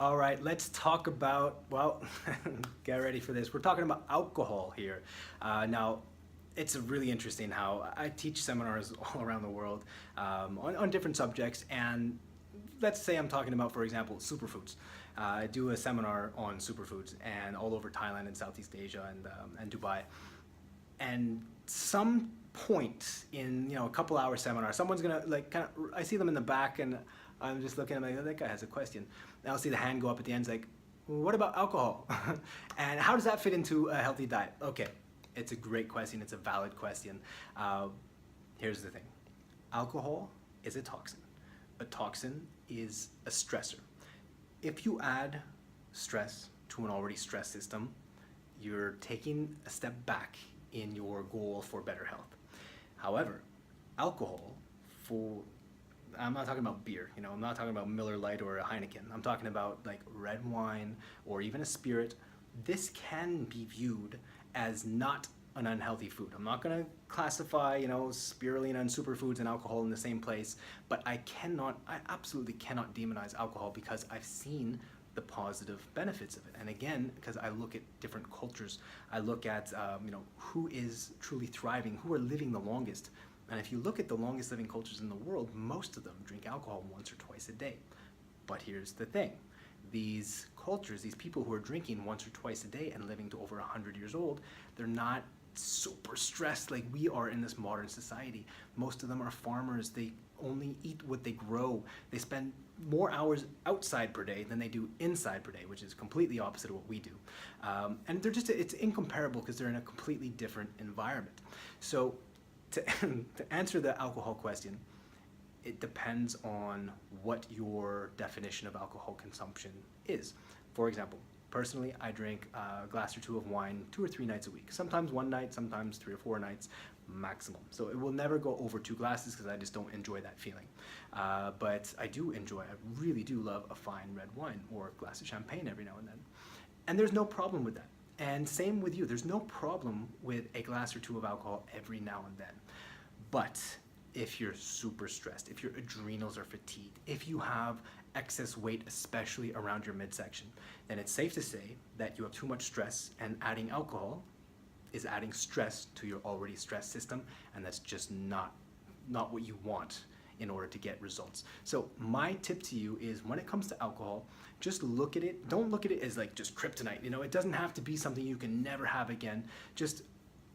All right, let's talk about, well, get ready for this. We're talking about alcohol here. Now, it's really interesting how I teach seminars all around the world on different subjects. And let's say I'm talking about, for example, superfoods. I do a seminar on superfoods and all over Thailand and Southeast Asia and Dubai. And some point in a couple hour seminar, someone's gonna like kind of, I see them in the back and I'm just looking at them like, oh, that guy has a question. And I'll see the hand go up at the end, it's like, what about alcohol? And how does that fit into a healthy diet? Okay, it's a great question, it's a valid question. Here's the thing, alcohol is a toxin. A toxin is a stressor. If you add stress to an already stressed system, you're taking a step back in your goal for better health. However, alcohol, I'm not talking about beer, I'm not talking about Miller Lite or a Heineken. I'm talking about like red wine or even a spirit. This can be viewed as not an unhealthy food. I'm not going to classify, spirulina and superfoods and alcohol in the same place, but I absolutely cannot demonize alcohol because I've seen the positive benefits of it. And again, because I look at different cultures, I look at who is truly thriving, who are living the longest. And if you look at the longest living cultures in the world, most of them drink alcohol once or twice a day. But here's the thing, these cultures, these people who are drinking once or twice a day and living to over 100 years old, they're not super stressed like we are in this modern society. Most of them are farmers. They only eat what they grow. They spend more hours outside per day than they do inside per day, which is completely opposite of what we do. And it's incomparable because they're in a completely different environment. So to answer the alcohol question, it depends on what your definition of alcohol consumption is. For example, personally, I drink a glass or two of wine 2 or 3 nights a week. Sometimes one night, sometimes 3 or 4 nights maximum. So it will never go over 2 glasses because I just don't enjoy that feeling. But I really do love a fine red wine or a glass of champagne every now and then. And there's no problem with that. And same with you, there's no problem with a glass or 2 of alcohol every now and then. But if you're super stressed, if your adrenals are fatigued, if you have excess weight, especially around your midsection, then it's safe to say that you have too much stress, and adding alcohol is adding stress to your already stressed system, and that's just not what you want in order to get results. So my tip to you is, when it comes to alcohol, just look at it. Don't look at it as like just kryptonite. It doesn't have to be something you can never have again. Just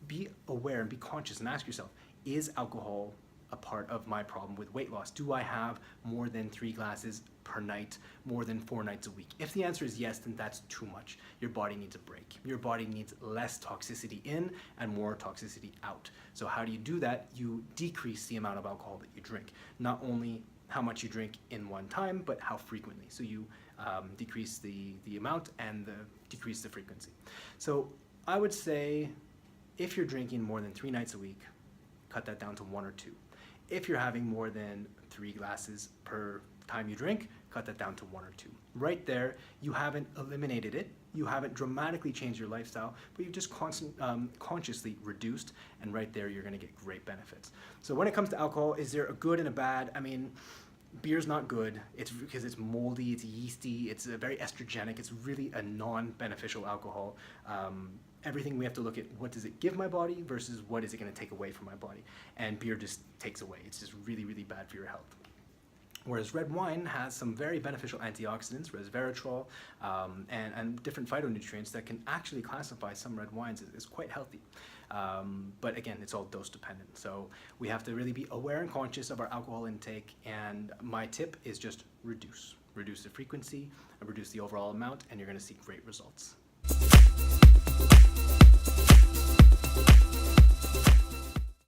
be aware and be conscious and ask yourself, is alcohol a part of my problem with weight loss? Do I have more than 3 glasses per night, more than 4 nights a week? If the answer is yes, then that's too much. Your body needs a break. Your body needs less toxicity in and more toxicity out. So how do you do that? You decrease the amount of alcohol that you drink. Not only how much you drink in one time, but how frequently. So you decrease the amount and decrease the frequency. So I would say, if you're drinking more than 3 nights a week, cut that down to 1 or 2. If you're having more than 3 glasses per time you drink, cut that down to 1 or 2. Right there, you haven't eliminated it, you haven't dramatically changed your lifestyle, but you've just consciously reduced, and right there you're gonna get great benefits. So when it comes to alcohol, is there a good and a bad? I mean, beer's not good. It's because it's moldy, it's yeasty, it's very estrogenic, it's really a non-beneficial alcohol. Everything we have to look at, what does it give my body versus what is it going to take away from my body? And beer just takes away. It's just really, really bad for your health. Whereas red wine has some very beneficial antioxidants, resveratrol, and different phytonutrients that can actually classify some red wines as quite healthy. But again, it's all dose dependent. So we have to really be aware and conscious of our alcohol intake. And my tip is just reduce. Reduce the frequency, reduce the overall amount, and you're going to see great results.